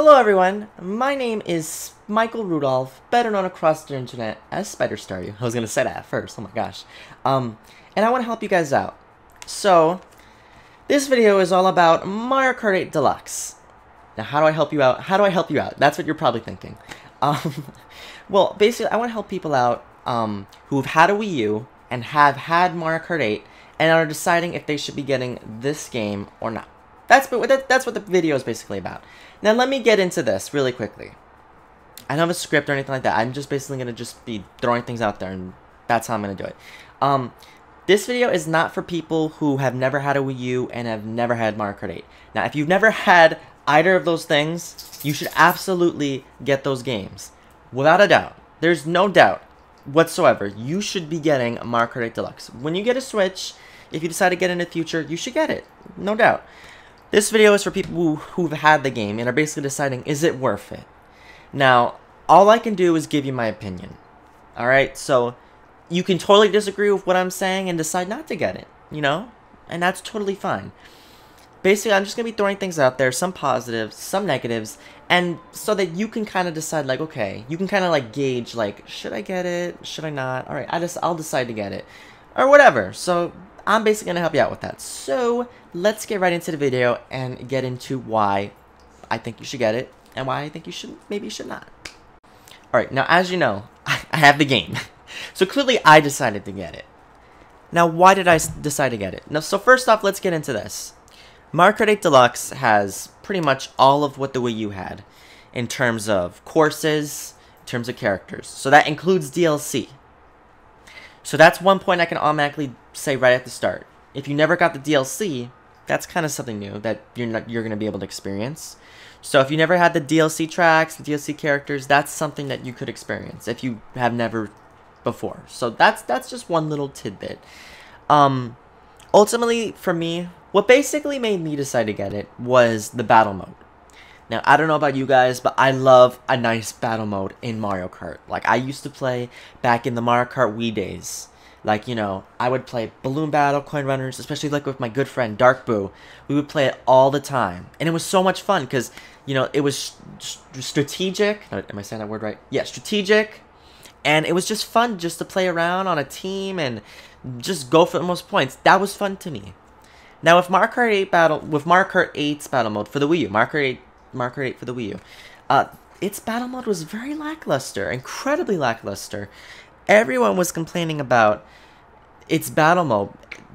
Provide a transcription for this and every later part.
Hello everyone, my name is Michael Rudolph, better known across the internet as SpiderStaryu. I was gonna say that at first, oh my gosh. And I want to help you guys out. So, this video is all about Mario Kart 8 Deluxe. Now, how do I help you out? How do I help you out? That's what you're probably thinking. Well, basically, I want to help people out who've had a Wii U and have had Mario Kart 8 and are deciding if they should be getting this game or not. That's what the video is basically about. Now, let me get into this really quickly. I don't have a script or anything like that. I'm just basically going to just be throwing things out there, and that's how I'm going to do it. This video is not for people who have never had a Wii U and have never had Mario Kart 8. Now, if you've never had either of those things, you should absolutely get those games. Without a doubt. There's no doubt whatsoever. You should be getting Mario Kart 8 Deluxe. When you get a Switch, if you decide to get it in the future, you should get it. No doubt. This video is for people who've had the game and are basically deciding, is it worth it? Now, all I can do is give you my opinion. Alright, so you can totally disagree with what I'm saying and decide not to get it, you know? And that's totally fine. Basically, I'm just going to be throwing things out there, some positives, some negatives, and so that you can kind of decide, like, okay, you can kind of, like, gauge, like, should I get it? Should I not? Alright, I'll decide to get it. Or whatever. So, I'm basically going to help you out with that. So, let's get right into the video and get into why I think you should get it and why I think you should, maybe you should not. Alright, now as you know, I have the game. So clearly I decided to get it. Now why did I decide to get it? Now, so first off, let's get into this. Mario Kart 8 Deluxe has pretty much all of what the Wii U had in terms of courses, in terms of characters. So that includes DLC. So that's one point I can automatically say right at the start. If you never got the DLC, that's kind of something new that you're going to be able to experience. So if you never had the DLC tracks, the DLC characters, that's something that you could experience if you have never before. So that's just one little tidbit. Ultimately, for me, what basically made me decide to get it was the battle mode. Now, I don't know about you guys, but I love a nice battle mode in Mario Kart. Like, I used to play back in the Mario Kart Wii days. Like, you know, I would play Balloon Battle, Coin Runners, especially like with my good friend Dark Boo. We would play it all the time. And it was so much fun because, you know, it was strategic. Am I saying that word right? Yeah, strategic. And it was just fun just to play around on a team and just go for the most points. That was fun to me. Now, with Mario Kart 8's battle mode for the Wii U, Mario Kart 8 for the Wii U, its battle mode was very lackluster, incredibly lackluster. Everyone was complaining about its battle mode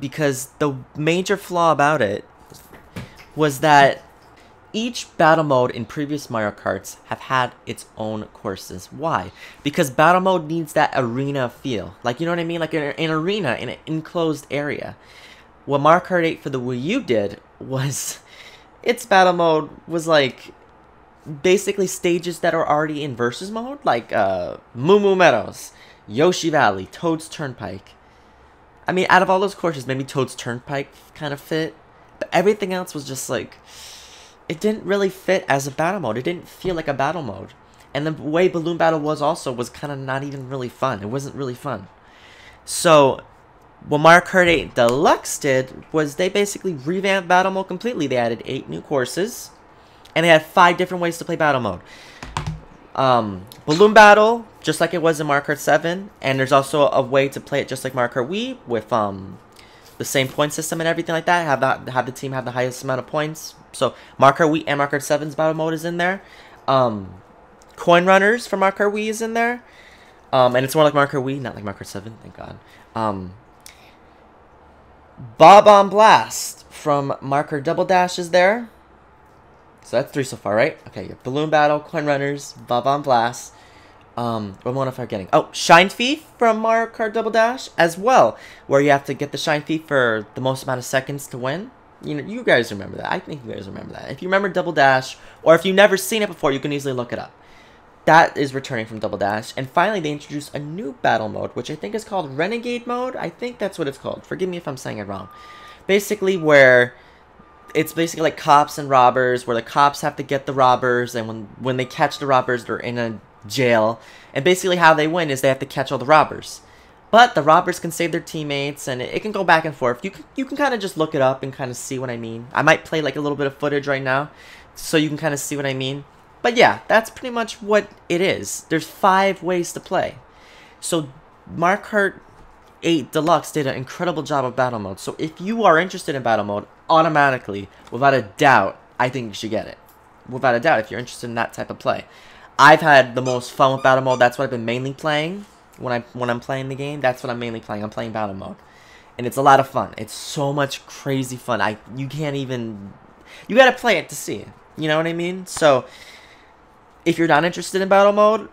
because the major flaw about it was that each battle mode in previous Mario Karts have had its own courses. Why? Because battle mode needs that arena feel. Like, you know what I mean? Like an arena in an enclosed area. What Mario Kart 8 for the Wii U did was its battle mode was like basically stages that are already in versus mode, like Moo Moo Meadows, Yoshi Valley, Toad's Turnpike. I mean, out of all those courses, maybe Toad's Turnpike kind of fit, but everything else was just like, it didn't really fit as a battle mode. It didn't feel like a battle mode. And the way Balloon Battle was also was kind of not even really fun. It wasn't really fun. So, what Mario Kart 8 Deluxe did was they basically revamped battle mode completely. They added 8 new courses, and they had 5 different ways to play battle mode. Balloon Battle, just like it was in Mario Kart 7, and there's also a way to play it just like Mario Kart Wii with the same point system and everything like that. Have the team have the highest amount of points. So Mario Kart Wii and Mario Kart 7's battle mode is in there. Coin Runners for Mario Kart Wii is in there, and it's more like Mario Kart Wii, not like Mario Kart 7. Thank God. Bob on Blast from Mario Kart Double Dash is there. So that's 3 so far, right? Okay, you have Balloon Battle, Coin Runners, Bob on Blast. What am I forgetting? Oh, Shine Thief from Mario Kart Double Dash as well, where you have to get the Shine Thief for the most amount of seconds to win. You know, you guys remember that. I think you guys remember that. If you remember Double Dash, or if you've never seen it before, you can easily look it up. That is returning from Double Dash. And finally, they introduced a new battle mode, which I think is called Renegade Mode. I think that's what it's called. Forgive me if I'm saying it wrong. Basically, where it's basically like cops and robbers, where the cops have to get the robbers, and when they catch the robbers, they're in a jail. And basically how they win is they have to catch all the robbers. But the robbers can save their teammates, and it can go back and forth. You can kind of just look it up and kind of see what I mean. I might play like a little bit of footage right now, so you can kind of see what I mean. But yeah, that's pretty much what it is. There's 5 ways to play. So Mario Kart 8 Deluxe did an incredible job of battle mode. So if you are interested in battle mode, automatically, without a doubt, I think you should get it. Without a doubt, if you're interested in that type of play. I've had the most fun with battle mode. That's what I've been mainly playing when I'm playing the game. That's what I'm mainly playing. I'm playing battle mode. And it's a lot of fun. It's so much crazy fun. You can't even... You gotta play it to see it. You know what I mean? So, if you're not interested in battle mode,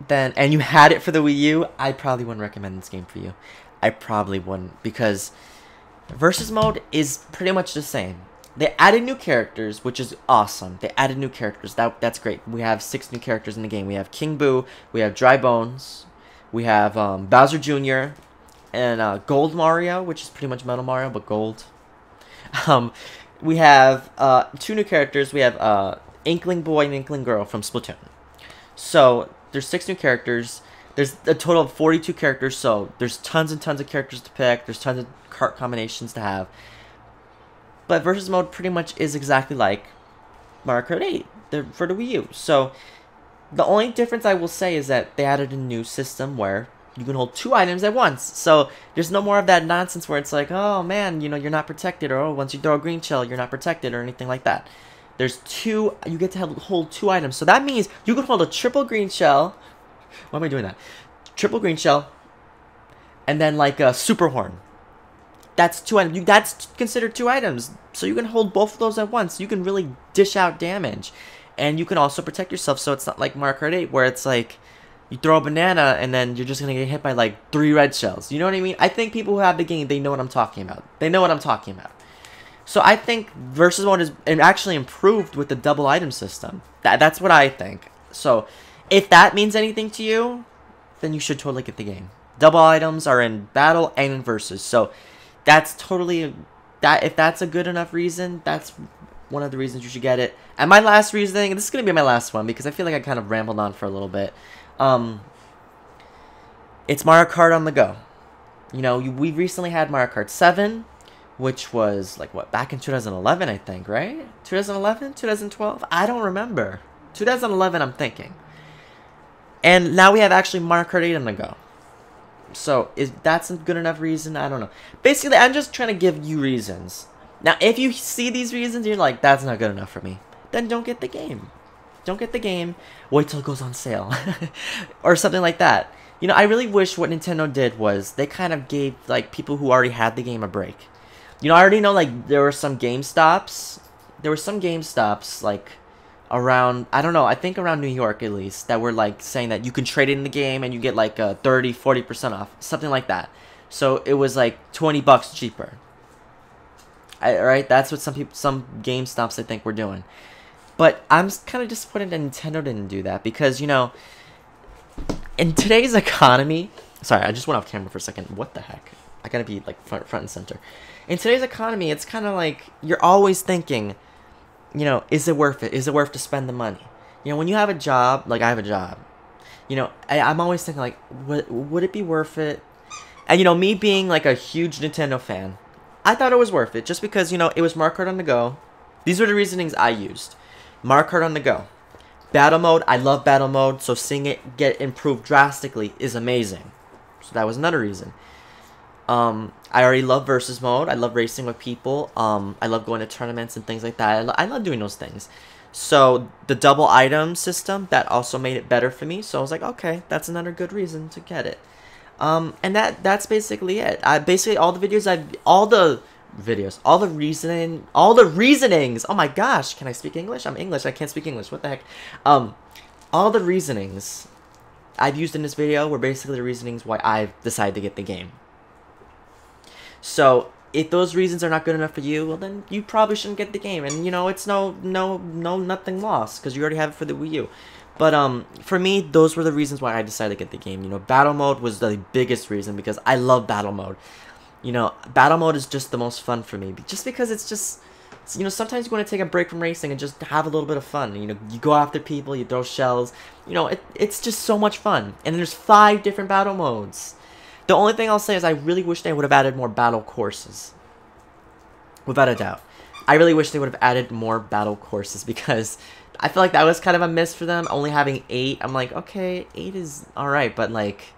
then, and you had it for the Wii U, I probably wouldn't recommend this game for you. I probably wouldn't, because versus mode is pretty much the same. They added new characters, which is awesome. They added new characters. That's great. We have 6 new characters in the game. We have King Boo, we have Dry Bones, we have Bowser Jr., and Gold Mario, which is pretty much Metal Mario, but gold. We have 2 new characters. We have Inkling Boy and Inkling Girl from Splatoon. So, there's 6 new characters. There's a total of 42 characters, so there's tons and tons of characters to pick. There's tons of cart combinations to have. But versus mode pretty much is exactly like Mario Kart 8 for the Wii U. So, the only difference I will say is that they added a new system where you can hold 2 items at once. So, there's no more of that nonsense where it's like, oh man, you know, you're not protected, or oh, once you throw a green shell, you're not protected, or anything like that. There's 2, you get to hold 2 items. So that means you can hold a triple green shell. Why am I doing that? Triple green shell. And then like a super horn. That's 2 items. That's considered 2 items. So you can hold both of those at once. You can really dish out damage. And you can also protect yourself, so it's not like Mario Kart 8 where it's like you throw a banana and then you're just going to get hit by like 3 red shells. You know what I mean? I think people who have the game, they know what I'm talking about. They know what I'm talking about. So I think versus mode is actually improved with the double item system. That's what I think. So if that means anything to you, then you should totally get the game. Double items are in battle and in versus. So that's totally... if that's a good enough reason, that's one of the reasons you should get it. And my last reasoning, this is going to be my last one because I feel like I kind of rambled on for a little bit. It's Mario Kart on the go. You know, we recently had Mario Kart 7, which was, like, what, back in 2011, I think, right? 2011? 2012? I don't remember. 2011, I'm thinking. And now we have actually Mario Kart 8 on the go. So, is that's a good enough reason? I don't know. Basically, I'm just trying to give you reasons. Now, if you see these reasons, you're like, that's not good enough for me, then don't get the game. Don't get the game. Wait till it goes on sale. Or something like that. You know, I really wish what Nintendo did was they kind of gave, like, people who already had the game a break. You know, I already know, like, there were some GameStops. There were some GameStops, like, around, I don't know, I think around New York, at least, that were, like, saying that you can trade it in the game and you get, like, 30, 40% off. Something like that. So, it was, like, 20 bucks cheaper. Right? That's what some GameStops, I think, were doing. But I'm kind of disappointed that Nintendo didn't do that. Because, you know, in today's economy... Sorry, I just went off camera for a second. What the heck? I gotta be, like, front and center. In today's economy, it's kind of like, you're always thinking, you know, is it worth it? Is it worth to spend the money? You know, when you have a job, like I have a job, you know, I'm always thinking, like, would it be worth it? And, you know, me being, like, a huge Nintendo fan, I thought it was worth it, just because, you know, it was Mario Kart on the go. These were the reasonings I used. Mario Kart on the go. Battle mode, I love battle mode, so seeing it get improved drastically is amazing. So that was another reason. I already love versus mode. I love racing with people. I love going to tournaments and things like that. I love doing those things. So the double item system, that also made it better for me. So I was like, okay, that's another good reason to get it. And that's basically it. Basically all the reasonings. Oh my gosh, can I speak English? I'm English. I can't speak English. What the heck? All the reasonings I've used in this video were basically the reasonings why I've decided to get the game. So, if those reasons are not good enough for you, well then you probably shouldn't get the game. And you know, it's nothing lost, because you already have it for the Wii U. But for me, those were the reasons why I decided to get the game. You know, battle mode was the biggest reason, because I love battle mode. You know, battle mode is just the most fun for me, just because it's just, you know, sometimes you want to take a break from racing and just have a little bit of fun. You know, you go after people, you throw shells. You know, it's just so much fun. And there's 5 different battle modes. The only thing I'll say is I really wish they would have added more battle courses. Without a doubt. I really wish they would have added more battle courses, because I feel like that was kind of a miss for them, only having 8. I'm like, okay, 8 is alright, but like,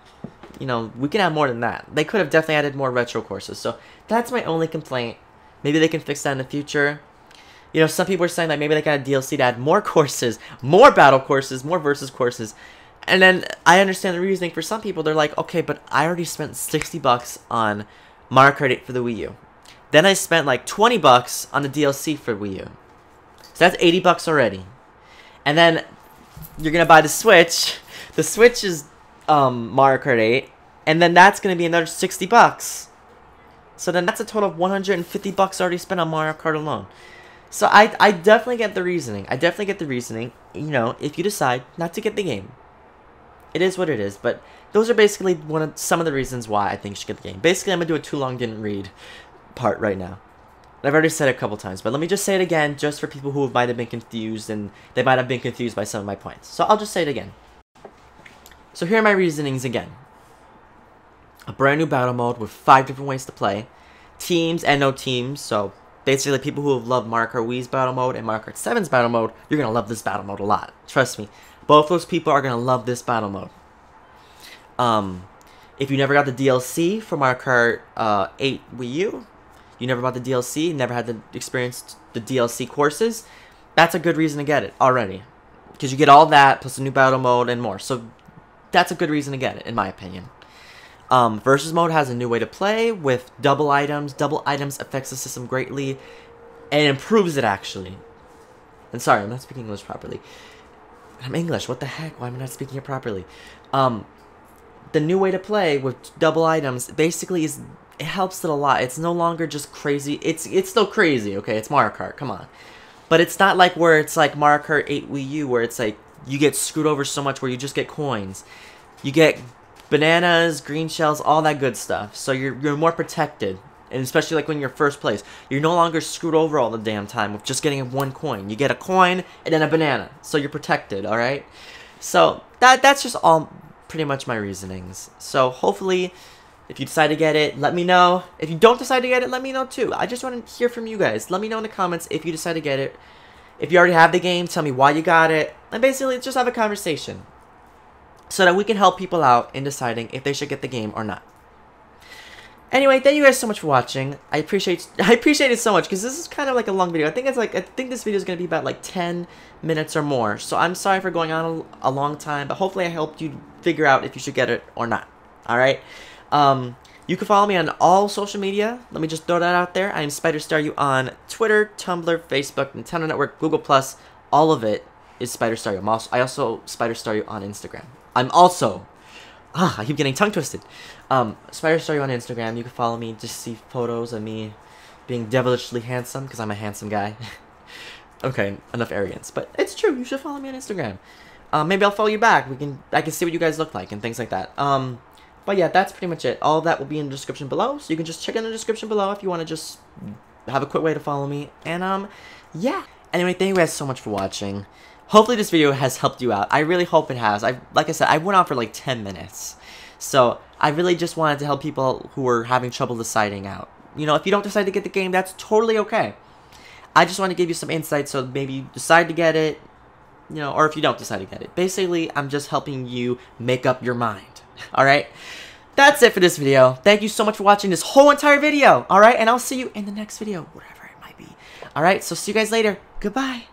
you know, we can have more than that. They could have definitely added more retro courses, so that's my only complaint. Maybe they can fix that in the future. You know, some people are saying that maybe they got a DLC to add more courses, more battle courses, more versus courses. And then I understand the reasoning for some people. They're like, okay, but I already spent 60 bucks on Mario Kart 8 for the Wii U. Then I spent like 20 bucks on the DLC for Wii U. So that's 80 bucks already. And then you're going to buy the Switch. The Switch is Mario Kart 8. And then that's going to be another 60 bucks. So then that's a total of 150 bucks already spent on Mario Kart alone. So I definitely get the reasoning. I definitely get the reasoning. You know, if you decide not to get the game. It is what it is. But those are basically some of the reasons why I think you should get the game. Basically, I'm going to do a too long didn't read part right now. I've already said it a couple times, but let me just say it again, just for people who might have been confused, and they might have been confused by some of my points. So I'll just say it again. So here are my reasonings again. A brand new battle mode with 5 different ways to play. Teams and no teams, so basically people who have loved Mario Kart Wii's battle mode and Mario Kart 7's battle mode, you're going to love this battle mode a lot. Trust me. Both those people are going to love this battle mode. If you never got the DLC for Mario Kart 8 Wii U, you never bought the DLC, never had the experience the DLC courses, that's a good reason to get it already. Because you get all that, plus a new battle mode and more. So that's a good reason to get it, in my opinion. Versus mode has a new way to play with double items. Double items affects the system greatly and improves it, actually. And sorry, I'm not speaking English properly. I'm English, what the heck? Why am I not speaking it properly? The new way to play with double items basically is... it helps it a lot. It's no longer just crazy. It's still crazy, okay? It's Mario Kart, come on. But it's not like where it's like Mario Kart 8 Wii U, where it's like you get screwed over so much where you just get coins. You get bananas, green shells, all that good stuff. So you're more protected. And especially like when you're first place. You're no longer screwed over all the damn time with just getting 1 coin. You get a coin and then a banana. So you're protected, alright? So that's just all pretty much my reasonings. So hopefully... if you decide to get it, let me know. If you don't decide to get it, let me know too. I just want to hear from you guys. Let me know in the comments if you decide to get it. If you already have the game, tell me why you got it. And basically, just have a conversation. So that we can help people out in deciding if they should get the game or not. Anyway, thank you guys so much for watching. I appreciate it so much because this is kind of like a long video. I think this video is going to be about like 10 minutes or more. So I'm sorry for going on a long time, but hopefully I helped you figure out if you should get it or not. Alright? You can follow me on all social media. Let me just throw that out there. I am SpiderStaryu on Twitter, Tumblr, Facebook, Nintendo Network, Google+. All of it is SpiderStaryu. I also SpiderStaryu on Instagram. I'm also... I keep getting tongue twisted. SpiderStaryu on Instagram. You can follow me. Just see photos of me being devilishly handsome, because I'm a handsome guy. Okay, enough arrogance. But it's true. You should follow me on Instagram. Maybe I'll follow you back. I can see what you guys look like and things like that. But yeah, that's pretty much it. All of that will be in the description below, so you can just check in the description below if you want to just have a quick way to follow me. And, yeah. Anyway, thank you guys so much for watching. Hopefully this video has helped you out. I really hope it has. Like I said, I went on for like 10 minutes. So, I really just wanted to help people who are having trouble deciding out. You know, if you don't decide to get the game, that's totally okay. I just want to give you some insight so maybe you decide to get it, you know, or if you don't decide to get it. Basically, I'm just helping you make up your mind. Alright? That's it for this video. Thank you so much for watching this whole entire video. Alright? And I'll see you in the next video, whatever it might be. Alright? So see you guys later. Goodbye.